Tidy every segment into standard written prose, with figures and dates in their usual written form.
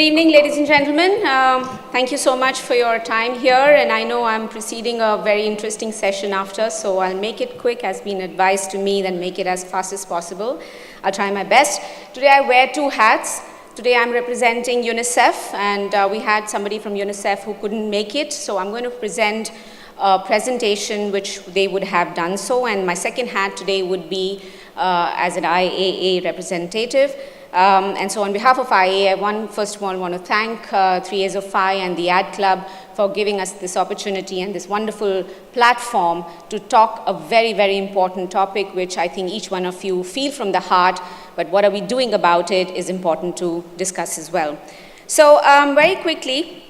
evening, ladies and gentlemen. Thank you so much for your time here, and I know I'm preceding a very interesting session after, so I'll make it quick. As been advised to me, then make it as fast as possible. I'll try my best. Today I wear two hats. Today I'm representing UNICEF, and we had somebody from UNICEF who couldn't make it, so I'm going to present a presentation which they would have done so, and my second hat today would be as an IAA representative. And so on behalf of IAA, I first of all want to thank 3 Years of FI and the Ad Club for giving us this opportunity and this wonderful platform to talk a very, very important topic, which I think each one of you feel from the heart, but what are we doing about it is important to discuss as well. So very quickly,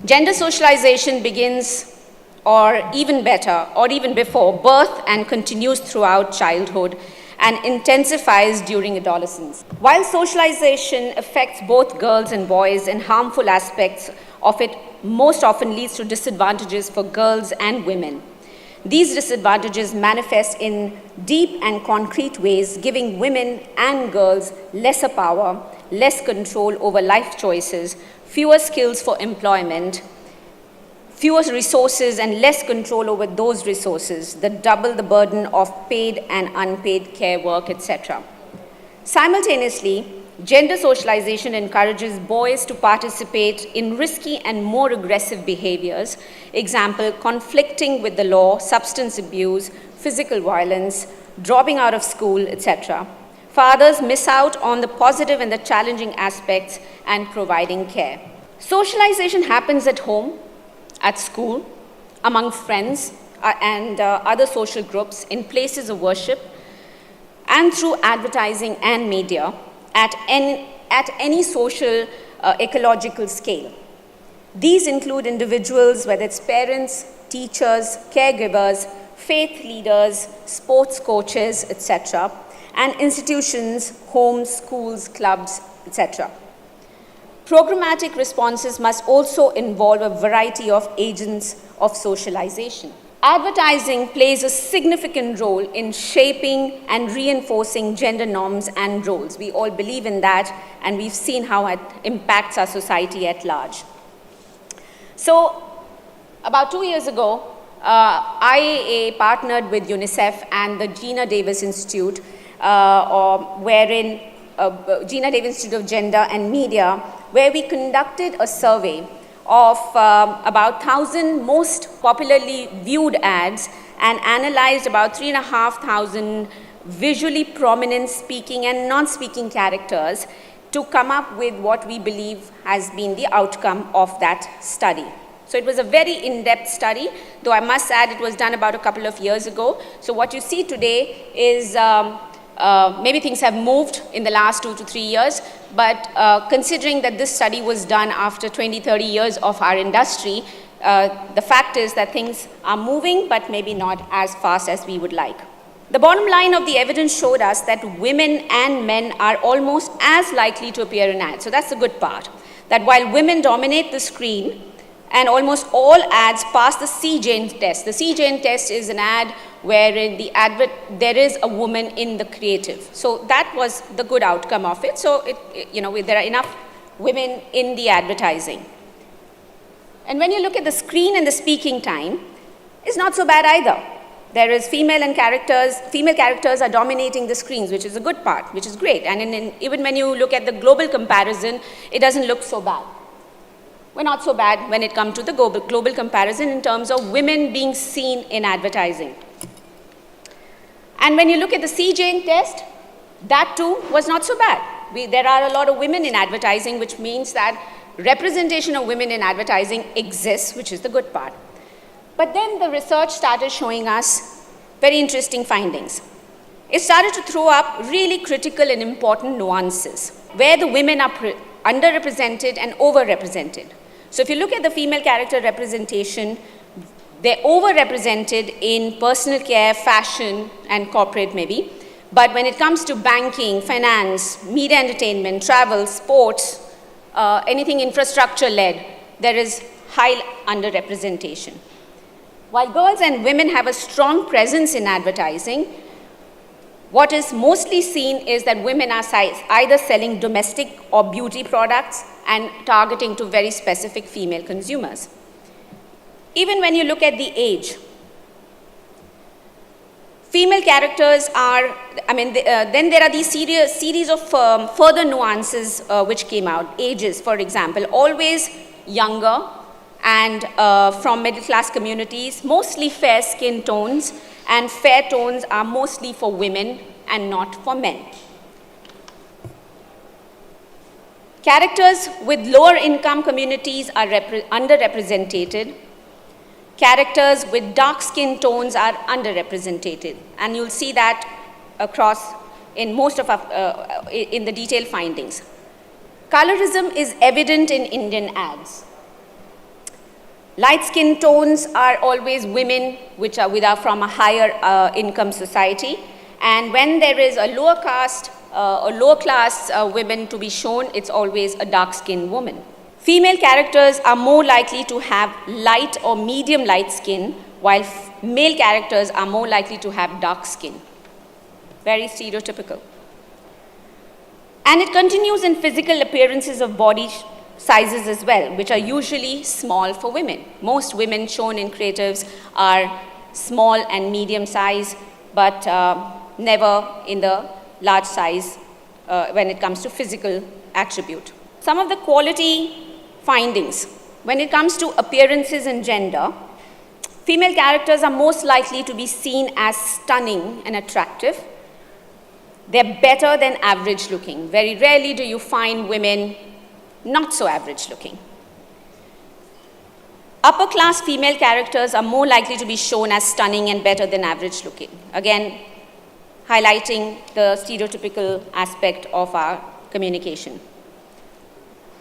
gender socialization begins, or even better, or even before birth, and continues throughout childhood and intensifies during adolescence. While socialization affects both girls and boys, and harmful aspects of it most often leads to disadvantages for girls and women. These disadvantages manifest in deep and concrete ways, giving women and girls lesser power, less control over life choices, fewer skills for employment, fewer resources and less control over those resources that double the burden of paid and unpaid care work, etc. Simultaneously, gender socialization encourages boys to participate in risky and more aggressive behaviors, example, conflicting with the law, substance abuse, physical violence, dropping out of school, etc. Fathers miss out on the positive and the challenging aspects and providing care. Socialization happens at home, at school, among friends and other social groups, in places of worship, and through advertising and media at any social ecological scale. These include individuals, whether it's parents, teachers, caregivers, faith leaders, sports coaches, etc., and institutions, homes, schools, clubs, etc. Programmatic responses must also involve a variety of agents of socialization. Advertising plays a significant role in shaping and reinforcing gender norms and roles. We all believe in that, and we've seen how it impacts our society at large. So, about 2 years ago, IAA partnered with UNICEF and the Gina Davis Institute, Gina Davis Institute of Gender and Media, where we conducted a survey of about 1,000 most popularly viewed ads and analyzed about 3,500 visually prominent speaking and non-speaking characters to come up with what we believe has been the outcome of that study. So it was a very in-depth study, though I must add it was done about a couple of years ago. So what you see today is maybe things have moved in the last 2 to 3 years, but considering that this study was done after 20, 30 years of our industry, the fact is that things are moving, but maybe not as fast as we would like. The bottom line of the evidence showed us that women and men are almost as likely to appear in ads. So that's the good part, that while women dominate the screen, and almost all ads pass the C-Jane test. The C-Jane test is an ad wherein the advert, there is a woman in the creative. So that was the good outcome of it. So there are enough women in the advertising. And when you look at the screen and the speaking time, it's not so bad either. There is female characters are dominating the screens, which is a good part, which is great. And even when you look at the global comparison, it doesn't look so bad. We're not so bad when it comes to the global comparison in terms of women being seen in advertising. And when you look at the C-Jane test, that too was not so bad. There are a lot of women in advertising, which means that representation of women in advertising exists, which is the good part. But then the research started showing us very interesting findings. It started to throw up really critical and important nuances, where the women are underrepresented and overrepresented. So if you look at the female character representation, they're overrepresented in personal care, fashion, and corporate maybe. But when it comes to banking, finance, media entertainment, travel, sports, anything infrastructure-led, there is high underrepresentation. While girls and women have a strong presence in advertising, what is mostly seen is that women are either selling domestic or beauty products and targeting to very specific female consumers. Even when you look at the age, female characters are, then there are these series of further nuances which came out. Ages, for example, always younger and from middle class communities, mostly fair skin tones, and fair tones are mostly for women and not for men. Characters with lower income communities are underrepresented. Characters with dark skin tones are underrepresented, and you'll see that across in most of our, in the detailed findings. Colorism is evident in Indian ads. Light skin tones are always women which are from a higher income society, and when there is a lower caste or lower class women to be shown, it's always a dark skinned woman. Female characters are more likely to have light or medium light skin, while male characters are more likely to have dark skin. Very stereotypical. And it continues in physical appearances of body sizes as well, which are usually small for women. Most women shown in creatives are small and medium size, but never in the large size when it comes to physical attribute. Some of the quality findings. When it comes to appearances and gender, female characters are most likely to be seen as stunning and attractive. They're better than average looking. Very rarely do you find women not so average looking. Upper class female characters are more likely to be shown as stunning and better than average looking. Again, highlighting the stereotypical aspect of our communication.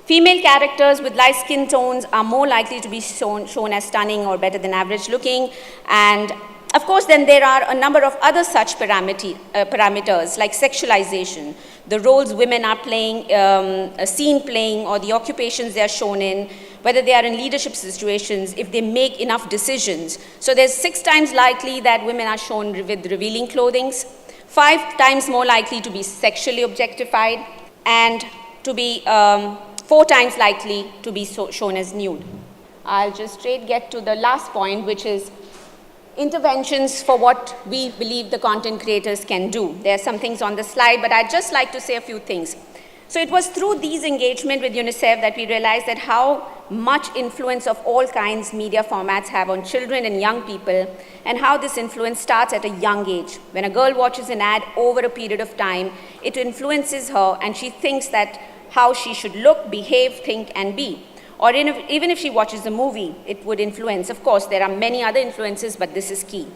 Female characters with light skin tones are more likely to be shown as stunning or better than average looking. And of course, then there are a number of other such parameters like sexualization, the roles women are playing, seen playing, or the occupations they are shown in, whether they are in leadership situations, if they make enough decisions. So there's 6 times likely that women are shown with revealing clothing, 5 times more likely to be sexually objectified, and to be 4 times likely to be shown as nude. I'll just straight get to the last point, which is interventions for what we believe the content creators can do. There are some things on the slide, but I'd just like to say a few things. So it was through these engagement with UNICEF that we realized that how much influence of all kinds media formats have on children and young people, and how this influence starts at a young age. When a girl watches an ad over a period of time, it influences her, and she thinks that how she should look, behave, think, and be. Or even if she watches a movie, it would influence. Of course, there are many other influences, but this is key.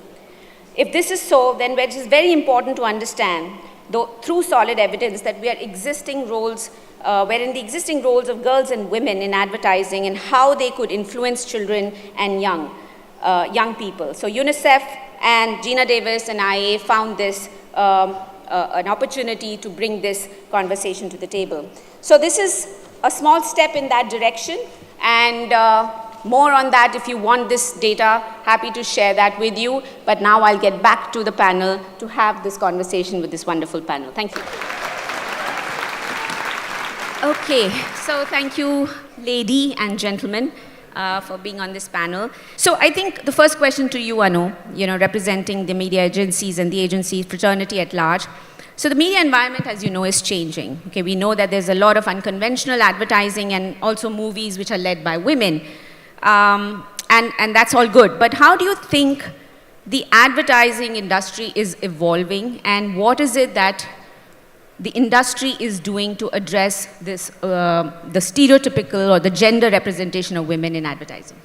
If this is so, then it is very important to understand, though through solid evidence, that we are existing roles, wherein the existing roles of girls and women in advertising and how they could influence children and young people. So UNICEF and Gina Davis and IA found this an opportunity to bring this conversation to the table. So this is a small step in that direction, and more on that if you want this data, happy to share that with you. But now I'll get back to the panel to have this conversation with this wonderful panel. Thank you. Okay, so thank you, lady and gentlemen, for being on this panel. So I think the first question to you, Anu, representing the media agencies and the agency fraternity at large. So the media environment, as you know, is changing. Okay, we know that there's a lot of unconventional advertising and also movies which are led by women. And that's all good. But how do you think the advertising industry is evolving, and what is it that the industry is doing to address this, the stereotypical or the gender representation of women in advertising?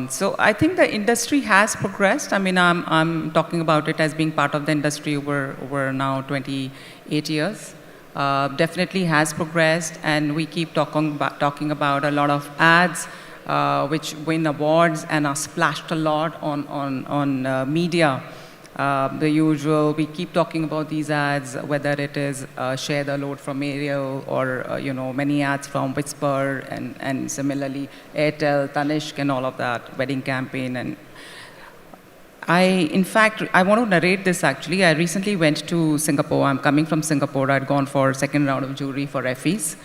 So I think the industry has progressed. I mean, I'm talking about it as being part of the industry over now 28 years. Definitely has progressed, and we keep talking about a lot of ads which win awards and are splashed a lot on media. The usual, we keep talking about these ads, whether it is Share the Load from Ariel or, many ads from Whisper and similarly Airtel, Tanishq and all of that, wedding campaign. And in fact, I want to narrate this actually. I recently went to Singapore. I'm coming from Singapore. I'd gone for second round of jury for Effie's.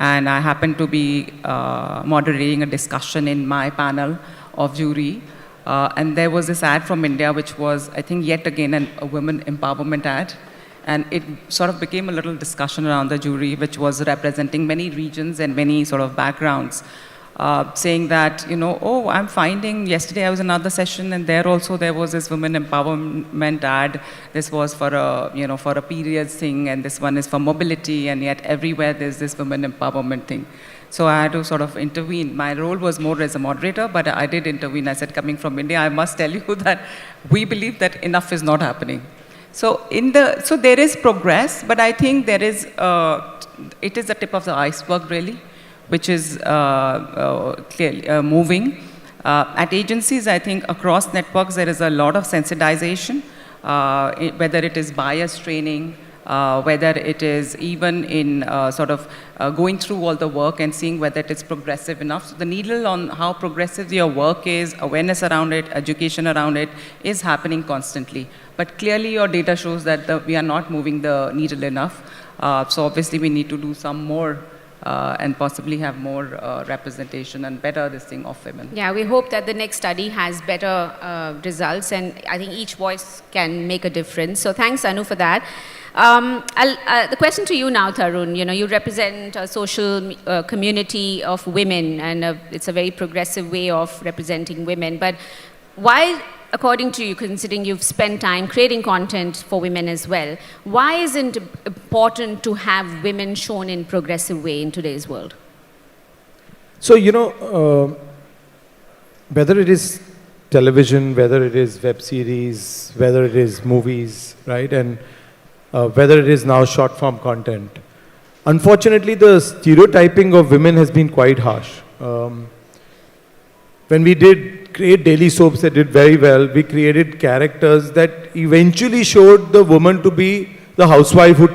and I happened to be moderating a discussion in my panel of jury. And there was this ad from India, which was, I think, yet again a women empowerment ad. And it sort of became a little discussion around the jury, which was representing many regions and many sort of backgrounds, saying that, oh, I'm finding, yesterday I was in another session, and there also there was this women empowerment ad. This was for a, for a periods thing, and this one is for mobility, and yet everywhere there's this women empowerment thing. So I had to sort of intervene. My role was more as a moderator, but I did intervene. I said, coming from India, I must tell you that we believe that enough is not happening. So there is progress, but I think there is, it is the tip of the iceberg really, which is clearly moving. At agencies, I think across networks there is a lot of sensitization, whether it is bias training, whether it is even in going through all the work and seeing whether it is progressive enough. So the needle on how progressive your work is, awareness around it, education around it, is happening constantly. But clearly your data shows that we are not moving the needle enough. So obviously we need to do some more and possibly have more representation and better this thing of women. Yeah, we hope that the next study has better results, and I think each voice can make a difference. So thanks, Anu, for that. The question to you now, Tarun, you represent a social community of women, and it's a very progressive way of representing women. But why, according to you, considering you've spent time creating content for women as well, why isn't it important to have women shown in progressive way in today's world? So, whether it is television, whether it is web series, whether it is movies, right, and whether it is now short form content, unfortunately the stereotyping of women has been quite harsh. When we did create daily soaps that did very well, we created characters that eventually showed the woman to be the housewife who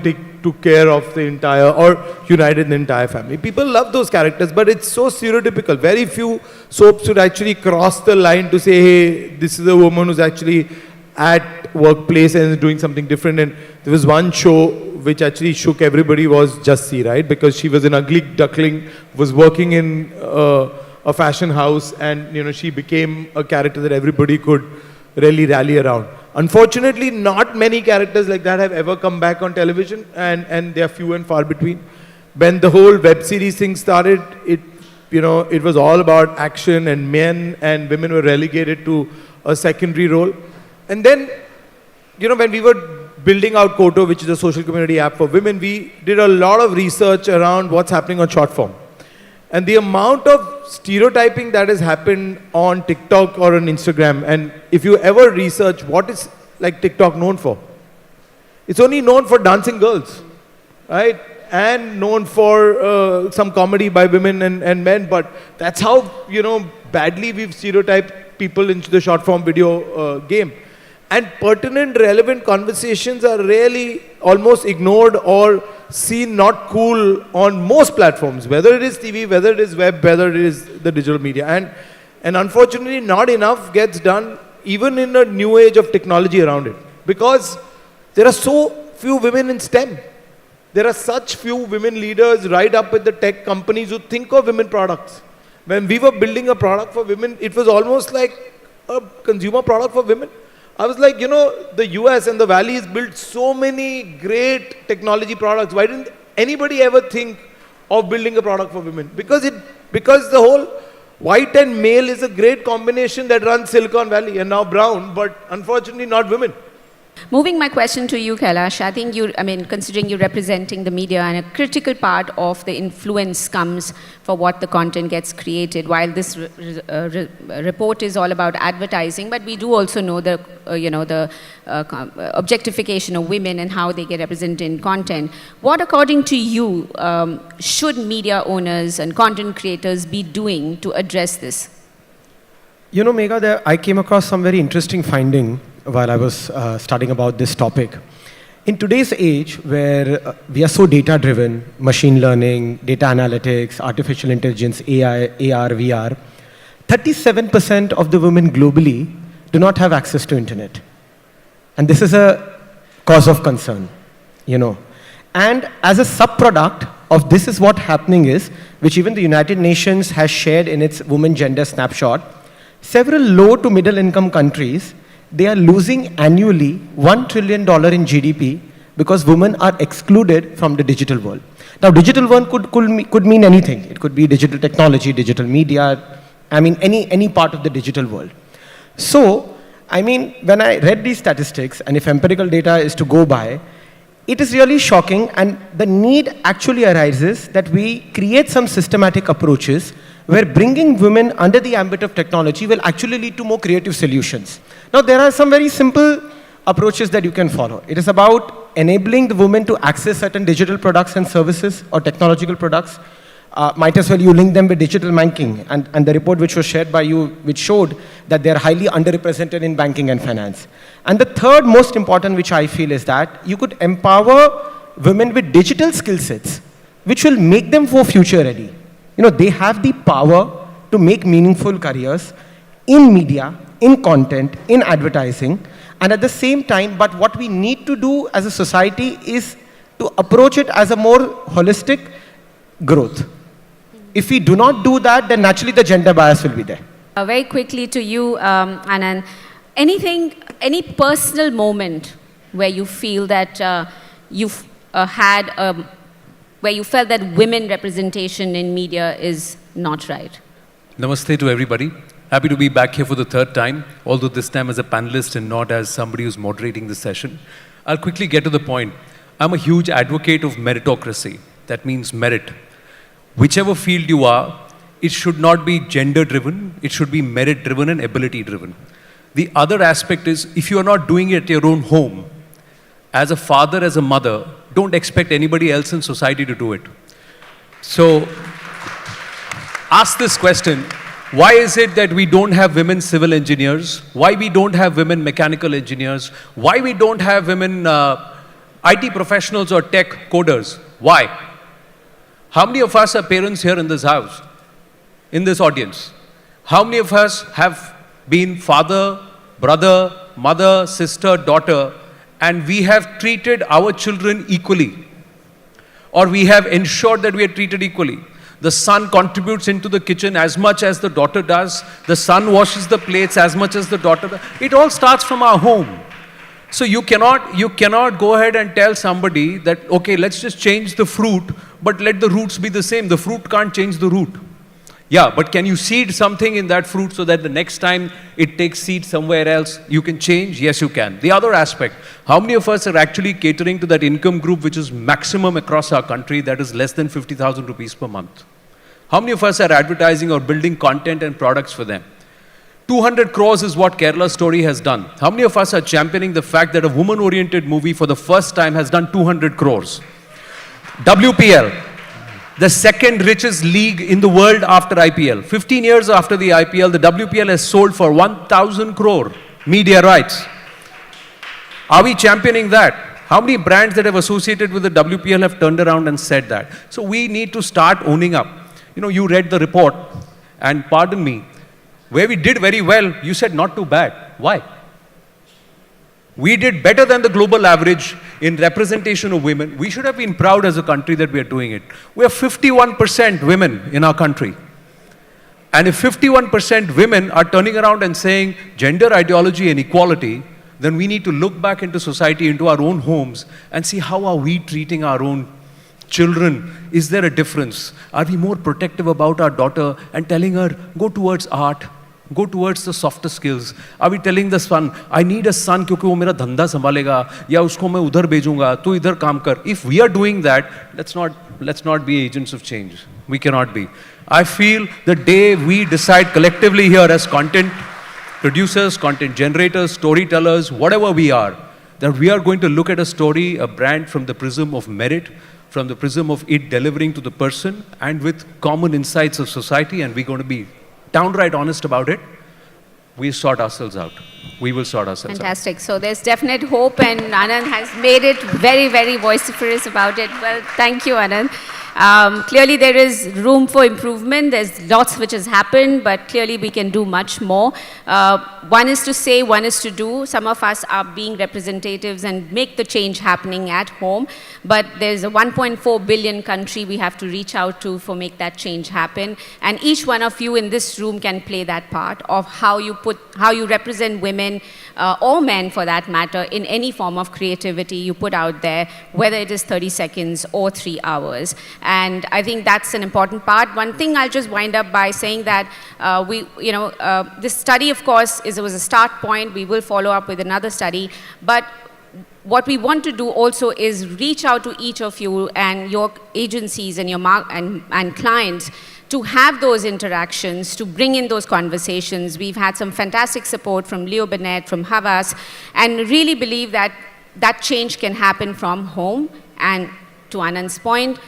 took care of the entire, or united the entire family. People love those characters, but it's so stereotypical. Very few soaps would actually cross the line to say, hey, this is a woman who's actually at workplace and is doing something different. And there was one show which actually shook everybody, was Just See, right? Because she was an ugly duckling, was working in a fashion house, and she became a character that everybody could really rally around. Unfortunately, not many characters like that have ever come back on television, and they are few and far between. When the whole web series thing started, it was all about action, and men and women were relegated to a secondary role. And then, when we were building out Koto, which is a social community app for women, we did a lot of research around what's happening on short form. And the amount of stereotyping that has happened on TikTok or on Instagram, and if you ever research what is like TikTok known for, it's only known for dancing girls, right? And known for some comedy by women and men, but that's how, badly we've stereotyped people into the short form video game. And pertinent, relevant conversations are really almost ignored or seen not cool on most platforms, whether it is TV, whether it is web, whether it is the digital media. And unfortunately, not enough gets done even in a new age of technology around it. Because there are so few women in STEM. There are such few women leaders right up with the tech companies who think of women products. When we were building a product for women, it was almost like a consumer product for women. I was like, the US and the Valley has built so many great technology products. Why didn't anybody ever think of building a product for women? Because the whole white and male is a great combination that runs Silicon Valley, and now brown, but unfortunately not women. Moving my question to you, Kailash, I think considering you're representing the media, and a critical part of the influence comes for what the content gets created. While this report is all about advertising, but we do also know the objectification of women and how they get represented in content. What, according to you, should media owners and content creators be doing to address this? Megha, I came across some very interesting finding while I was studying about this topic. In today's age, where we are so data-driven, machine learning, data analytics, artificial intelligence, AI, AR, VR, 37% of the women globally do not have access to internet. And this is a cause of concern, And as a sub-product of this is what happening is, which even the United Nations has shared in its Women Gender Snapshot, several low to middle income countries, they are losing annually $1 trillion in GDP because women are excluded from the digital world. Now, digital world could mean anything. It could be digital technology, digital media, I mean, any part of the digital world. So, I mean, when I read these statistics, and if empirical data is to go by, it is really shocking, and the need actually arises that we create some systematic approaches where bringing women under the ambit of technology will actually lead to more creative solutions. Now, there are some very simple approaches that you can follow. It is about enabling the women to access certain digital products and services or technological products. Might as well you link them with digital banking, and the report which was shared by you, which showed that they are highly underrepresented in banking and finance. And the third most important, which I feel, is that you could empower women with digital skill sets, which will make them for future ready. You know, they have the power to make meaningful careers in media, in content, in advertising, and at the same time, but what we need to do as a society is to approach it as a more holistic growth. If we do not do that, then naturally the gender bias will be there. Very quickly to you, Anand, any personal moment where you feel that you've where you felt that women representation in media is not right? Namaste to everybody. Happy to be back here for the third time, although this time as a panelist and not as somebody who's moderating the session. I'll quickly get to the point. I'm a huge advocate of meritocracy. That means merit. Whichever field you are, it should not be gender-driven, it should be merit-driven and ability-driven. The other aspect is, if you are not doing it at your own home, as a father, as a mother, don't expect anybody else in society to do it. So, ask this question, why is it that we don't have women civil engineers? Why we don't have women mechanical engineers? Why we don't have women IT professionals or tech coders? Why? How many of us are parents here in this house, in this audience? How many of us have been father, brother, mother, sister, daughter, and we have treated our children equally? Or we have ensured that we are treated equally? The son contributes into the kitchen as much as the daughter does. The son washes the plates as much as the daughter does. It all starts from our home. So you cannot go ahead and tell somebody that, okay, let's just change the fruit, but let the roots be the same. The fruit can't change the root. Yeah, but can you seed something in that fruit so that the next time it takes seed somewhere else, you can change? Yes, you can. The other aspect, how many of us are actually catering to that income group which is maximum across our country, that is less than 50,000 rupees per month? How many of us are advertising or building content and products for them? 200 crores is what Kerala Story has done. How many of us are championing the fact that a woman-oriented movie for the first time has done 200 crores? WPL, the second richest league in the world after IPL. 15 years after the IPL, the WPL has sold for 1,000 crore media rights. Are we championing that? How many brands that have associated with the WPL have turned around and said that? So we need to start owning up. You know, you read the report, and pardon me, where we did very well, you said not too bad. Why? We did better than the global average in representation of women. We should have been proud as a country that we are doing it. We are 51% women in our country. And if 51% women are turning around and saying gender ideology and equality, then we need to look back into society, into our own homes, and see how are we treating our own children. Is there a difference? Are we more protective about our daughter and telling her, go towards art, go towards the softer skills? Are we telling the son, I need a son क्योंकि वो मेरा धंधा संभालेगा या उसको मैं उधर भेजूंगा तू इधर काम कर? If we are doing that, let's not be agents of change. We cannot be. I feel the day we decide collectively here as content producers, content generators, storytellers, whatever we are, that we are going to look at a story, a brand from the prism of merit, from the prism of it delivering to the person and with common insights of society, and we're going to be downright honest about it. We sort ourselves out. We will sort ourselves out. Fantastic. So there's definite hope, and Anand has made it very, very vociferous about it. Well, thank you, Anand. Clearly, there is room for improvement. There's lots which has happened, but clearly we can do much more. One is to say, one is to do. Some of us are being representatives and make the change happening at home, but there's a 1.4 billion country we have to reach out to for make that change happen. And each one of you in this room can play that part of how you represent women or men for that matter in any form of creativity you put out there, whether it is 30 seconds or 3 hours. And I think that's an important part. One thing I'll just wind up by saying that this study, of course, was a start point. We will follow up with another study, but what we want to do also is reach out to each of you and your agencies and your and clients to have those interactions, to bring in those conversations. We've had some fantastic support from Leo Burnett, from Havas, and really believe that that change can happen from home. And to Anand's point,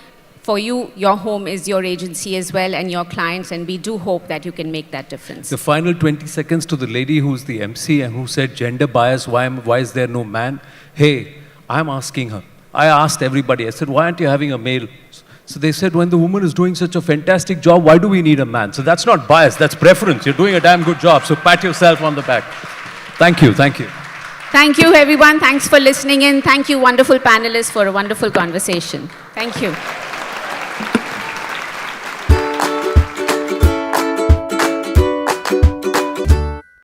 for you, your home is your agency as well and your clients, and we do hope that you can make that difference. The final 20 seconds to the lady who's the MC and who said gender bias, why is there no man? Hey, I'm asking her. I asked everybody, I said, why aren't you having a male? So they said, when the woman is doing such a fantastic job, why do we need a man? So that's not bias, that's preference. You're doing a damn good job, so pat yourself on the back. Thank you, thank you. Thank you, everyone. Thanks for listening in. Thank you, wonderful panelists, for a wonderful conversation. Thank you.